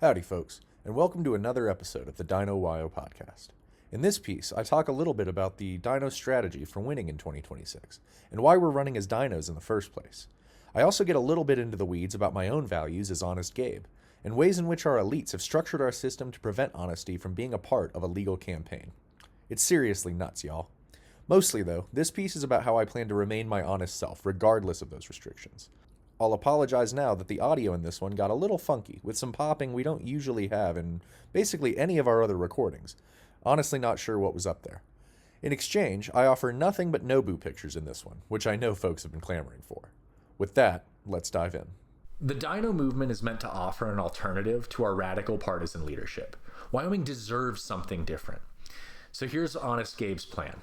Howdy, folks, and welcome to another episode of the DINO WYO Podcast. In this piece, I talk a little bit about the DINO Strategy for winning in 2026, and why we're running as DINOs in the first place. I also get a little bit into the weeds about my own values as Honest Gabe, and ways in which our elites have structured our system to prevent honesty from being a part of a legal campaign. It's seriously nuts, y'all. Mostly, though, this piece is about how I plan to remain my honest self, regardless of those restrictions. I'll apologize now that the audio in this one got a little funky, with some popping we don't usually have in basically any of our other recordings. Honestly not sure what was up there. In exchange, I offer nothing but Nobu pictures in this one, which I know folks have been clamoring for. With that, let's dive in. The DINO movement is meant to offer an alternative to our radical partisan leadership. Wyoming deserves something different. So here's Honest Gabe's plan.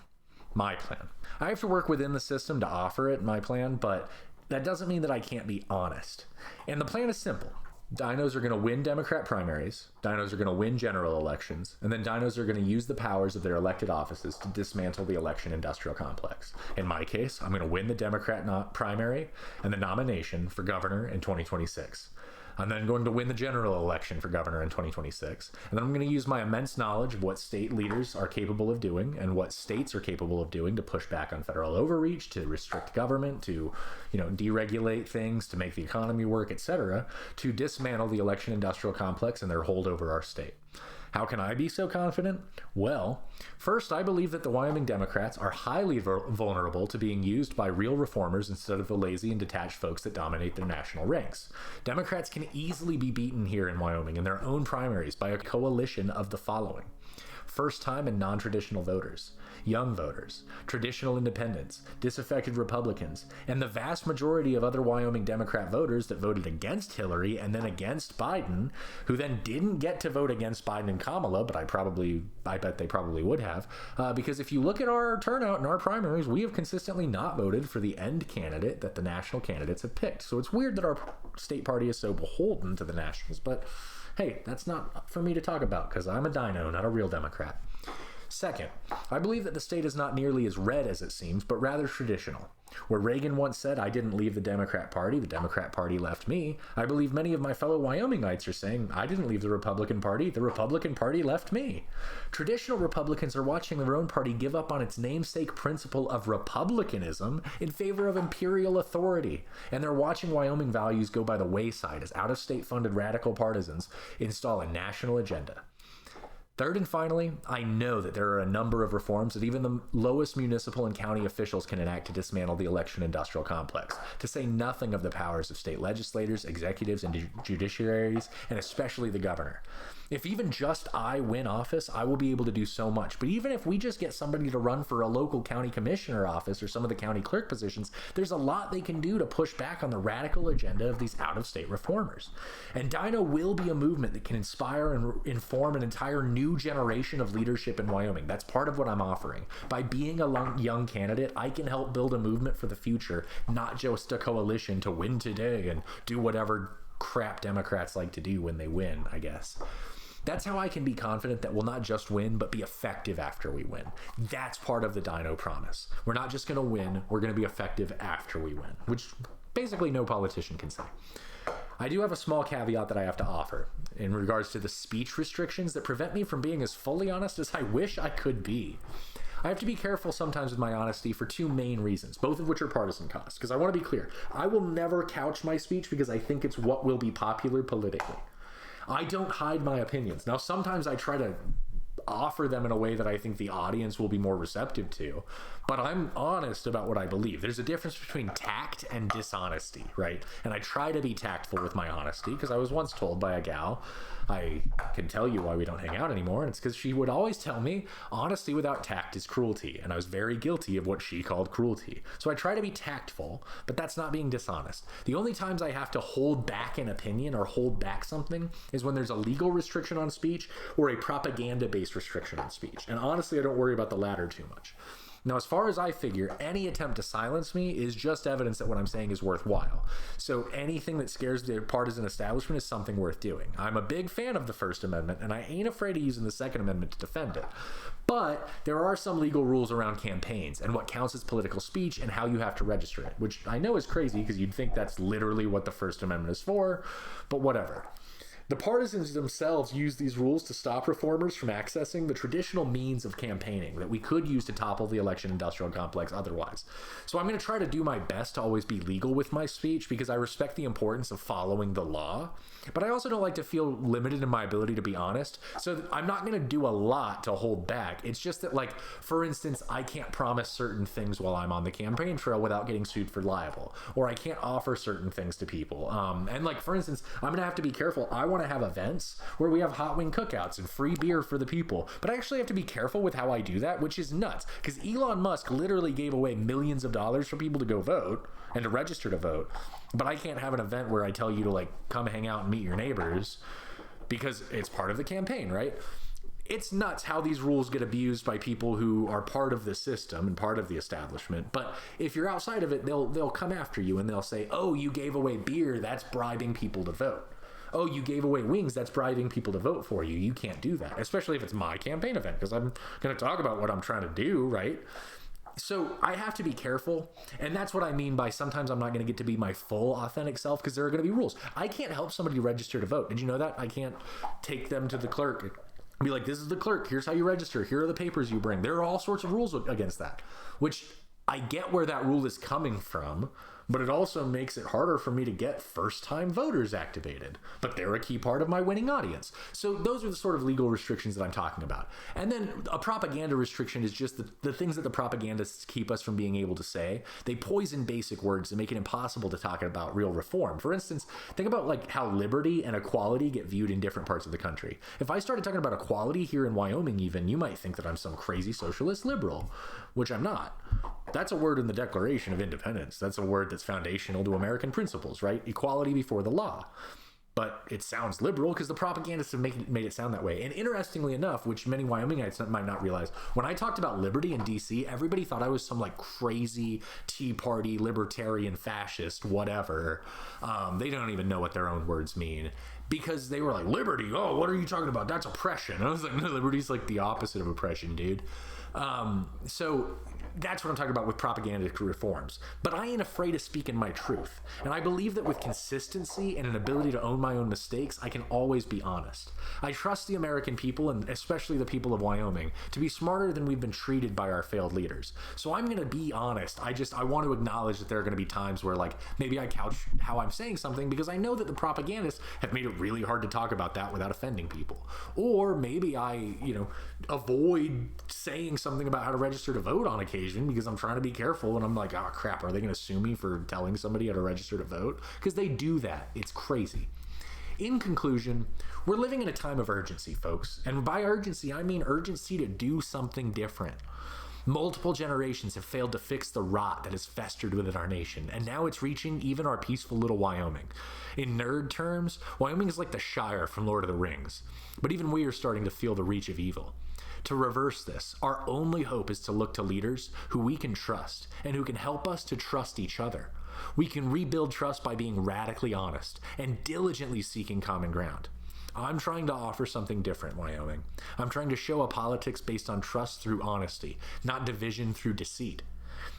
My plan. I have to work within the system to offer it, my plan, but that doesn't mean that I can't be honest. And the plan is simple. DINOs are going to win Democrat primaries, DINOs are going to win general elections, and then DINOs are going to use the powers of their elected offices to dismantle the election industrial complex. In my case, I'm going to win the Democrat primary and the nomination for governor in 2026. I'm then going to win the general election for governor in 2026. And then I'm going to use my immense knowledge of what state leaders are capable of doing and what states are capable of doing to push back on federal overreach, to restrict government, to, deregulate things, to make the economy work, etc., to dismantle the election industrial complex and their hold over our state. How can I be so confident? Well, first, I believe that the Wyoming Democrats are highly vulnerable to being used by real reformers instead of the lazy and detached folks that dominate their national ranks. Democrats can easily be beaten here in Wyoming in their own primaries by a coalition of the following: first-time and non-traditional voters, young voters, traditional independents, disaffected Republicans, and the vast majority of other Wyoming Democrat voters that voted against Hillary and then against Biden, who then didn't get to vote against Biden and Kamala, but I bet they probably would have, because if you look at our turnout in our primaries, we have consistently not voted for the end candidate that the national candidates have picked. So it's weird that our state party is so beholden to the nationals, but hey, that's not for me to talk about because I'm a DINO, not a real Democrat. Second, I believe that the state is not nearly as red as it seems, but rather traditional. Where Reagan once said, "I didn't leave the Democrat Party left me," I believe many of my fellow Wyomingites are saying, "I didn't leave the Republican Party left me." Traditional Republicans are watching their own party give up on its namesake principle of republicanism in favor of imperial authority, and they're watching Wyoming values go by the wayside as out-of-state funded radical partisans install a national agenda. Third and finally, I know that there are a number of reforms that even the lowest municipal and county officials can enact to dismantle the election industrial complex, to say nothing of the powers of state legislators, executives, and judiciaries, and especially the governor. If even just I win office, I will be able to do so much. But even if we just get somebody to run for a local county commissioner office or some of the county clerk positions, there's a lot they can do to push back on the radical agenda of these out-of-state reformers. And DINO will be a movement that can inspire and inform an entire new generation of leadership in Wyoming. That's part of what I'm offering. By being a young candidate, I can help build a movement for the future, not just a coalition to win today and do whatever crap Democrats like to do when they win, I guess. That's how I can be confident that we'll not just win, but be effective after we win. That's part of the DINO promise. We're not just going to win, we're going to be effective after we win, which basically no politician can say. I do have a small caveat that I have to offer in regards to the speech restrictions that prevent me from being as fully honest as I wish I could be. I have to be careful sometimes with my honesty for two main reasons, both of which are partisan costs, because I want to be clear. I will never couch my speech because I think it's what will be popular politically. I don't hide my opinions. Now, sometimes I try to offer them in a way that I think the audience will be more receptive to, but I'm honest about what I believe. There's a difference between tact and dishonesty, right? And I try to be tactful with my honesty because I was once told by a gal, I can tell you why we don't hang out anymore, and it's because she would always tell me honesty without tact is cruelty, and I was very guilty of what she called cruelty. So I try to be tactful, but that's not being dishonest. The only times I have to hold back an opinion or hold back something is when there's a legal restriction on speech or a propaganda-based restriction on speech. And honestly, I don't worry about the latter too much. Now, as far as I figure, any attempt to silence me is just evidence that what I'm saying is worthwhile. So anything that scares the partisan establishment is something worth doing. I'm a big fan of the First Amendment, and I ain't afraid of using the Second Amendment to defend it. But there are some legal rules around campaigns and what counts as political speech and how you have to register it, which I know is crazy because you'd think that's literally what the First Amendment is for, but whatever. The partisans themselves use these rules to stop reformers from accessing the traditional means of campaigning that we could use to topple the election industrial complex otherwise. So I'm going to try to do my best to always be legal with my speech because I respect the importance of following the law, but I also don't like to feel limited in my ability to be honest. So I'm not going to do a lot to hold back. It's just that, like, for instance, I can't promise certain things while I'm on the campaign trail without getting sued for libel, or I can't offer certain things to people. And like, for instance, I'm going to have to be careful. I want to have events where we have hot wing cookouts and free beer for the people, but I actually have to be careful with how I do that, which is nuts because Elon Musk literally gave away millions of dollars for people to go vote and to register to vote, but I can't have an event where I tell you to, like, come hang out and meet your neighbors because it's part of the campaign, right? It's nuts how these rules get abused by people who are part of the system and part of the establishment. But if you're outside of it, they'll come after you and they'll say, oh, you gave away beer, that's bribing people to vote. Oh, you gave away wings, that's bribing people to vote for you. You can't do that, especially if it's my campaign event, because I'm going to talk about what I'm trying to do, right? So I have to be careful, and that's what I mean by sometimes I'm not going to get to be my full authentic self because there are going to be rules. I can't help somebody register to vote. Did you know that? I can't take them to the clerk and be like, this is the clerk, here's how you register, here are the papers you bring. There are all sorts of rules against that, which I get where that rule is coming from, but it also makes it harder for me to get first-time voters activated. But they're a key part of my winning audience. So those are the sort of legal restrictions that I'm talking about. And then a propaganda restriction is just the things that the propagandists keep us from being able to say. They poison basic words and make it impossible to talk about real reform. For instance, think about like how liberty and equality get viewed in different parts of the country. If I started talking about equality here in Wyoming even, you might think that I'm some crazy socialist liberal, which I'm not. That's a word in the Declaration of Independence. That's a word that's foundational to American principles, right? Equality before the law. But it sounds liberal because the propagandists have made it sound that way. And interestingly enough, which many Wyomingites might not realize, when I talked about liberty in DC, everybody thought I was some like crazy Tea Party, libertarian, fascist, whatever. They don't even know what their own words mean. Because they were like, liberty? Oh, what are you talking about? That's oppression. And I was like, no, liberty's like the opposite of oppression, dude. So that's what I'm talking about with propagandistic reforms. But I ain't afraid of speaking my truth. And I believe that with consistency and an ability to own my own mistakes, I can always be honest. I trust the American people, and especially the people of Wyoming, to be smarter than we've been treated by our failed leaders. So I'm going to be honest. I want to acknowledge that there are going to be times where, like, maybe I couch how I'm saying something because I know that the propagandists have made it really hard to talk about that without offending people. Or maybe I, avoid saying something about how to register to vote on occasion because I'm trying to be careful and I'm like, oh crap, are they going to sue me for telling somebody how to register to vote? Because they do that. It's crazy. In conclusion, we're living in a time of urgency, folks. And by urgency, I mean urgency to do something different. Multiple generations have failed to fix the rot that has festered within our nation, and now it's reaching even our peaceful little Wyoming. In nerd terms, Wyoming is like the Shire from Lord of the Rings, but even we are starting to feel the reach of evil. To reverse this, our only hope is to look to leaders who we can trust and who can help us to trust each other. We can rebuild trust by being radically honest and diligently seeking common ground. I'm trying to offer something different, Wyoming. I'm trying to show a politics based on trust through honesty, not division through deceit.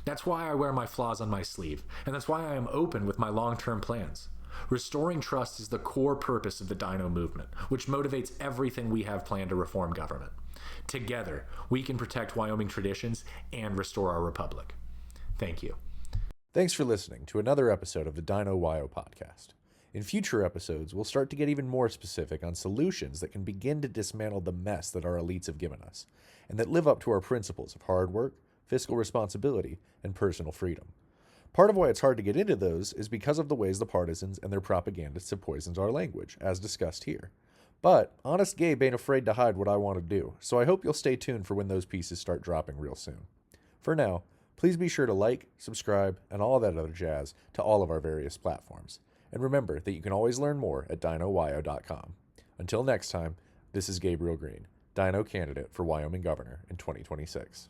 That's why I wear my flaws on my sleeve, and that's why I am open with my long-term plans. Restoring trust is the core purpose of the DINO movement, which motivates everything we have planned to reform government. Together, we can protect Wyoming traditions and restore our republic. Thank you. Thanks for listening to another episode of the DINO WYO Podcast. In future episodes, we'll start to get even more specific on solutions that can begin to dismantle the mess that our elites have given us, and that live up to our principles of hard work, fiscal responsibility, and personal freedom. Part of why it's hard to get into those is because of the ways the partisans and their propagandists have poisoned our language, as discussed here. But Honest Gabe ain't afraid to hide what I want to do, so I hope you'll stay tuned for when those pieces start dropping real soon. For now, please be sure to like, subscribe, and all that other jazz to all of our various platforms. And remember that you can always learn more at DINOWYO.com. Until next time, this is Gabriel Green, DINO candidate for Wyoming Governor in 2026.